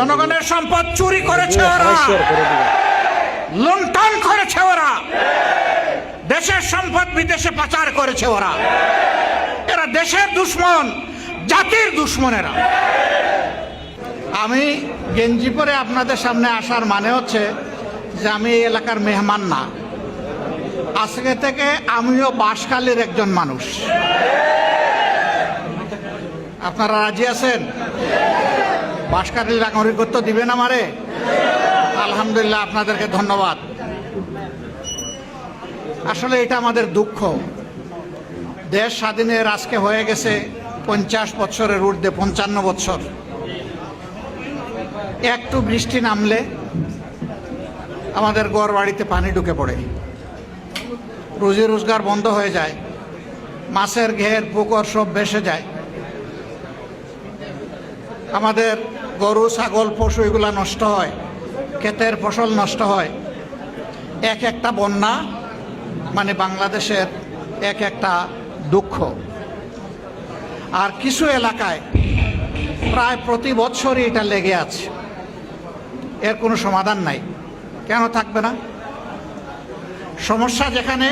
জনগণের সম্পদ চুরি করেছে ওরা, লুণ্ঠন করেছে ওরা, দেশের সম্পদ বিদেশে পাচার করেছে ওরা। এরা দেশের দুশ্মন, জাতির দুশ্মনেরা। আমি গেঞ্জি পরে আপনাদের সামনে আসার মানে হচ্ছে যে আমি এই এলাকার মেহমান না। আজকে থেকে আমিও বাঁশখালীর একজন মানুষ। আপনারা রাজি আছেন? বাঁশখালীর নাগরিকত্ব দিবেন আমারে? আলহামদুলিল্লাহ, আপনাদেরকে ধন্যবাদ। আসলে এটা আমাদের দুঃখ। দেশ স্বাধীনের আজকে হয়ে গেছে 50 বছরের ঊর্ধ্বে, 55 বছর। একটু বৃষ্টি নামলে আমাদের ঘর বাড়িতে পানি ঢুকে পড়ে, রুজি রোজগার বন্ধ হয়ে যায়, মাছের ঘের পুকুর সব ভেসে যায়, আমাদের গরু ছাগল পশু এগুলা নষ্ট হয়, ক্ষেতের ফসল নষ্ট হয়। এক একটা বন্যা মানে বাংলাদেশের এক একটা দুঃখ। আর কিছু এলাকায় প্রায় প্রতি বছরই এটা লেগে আছে, এর কোনো সমাধান নাই। কেন থাকবে না? সমস্যা যেখানে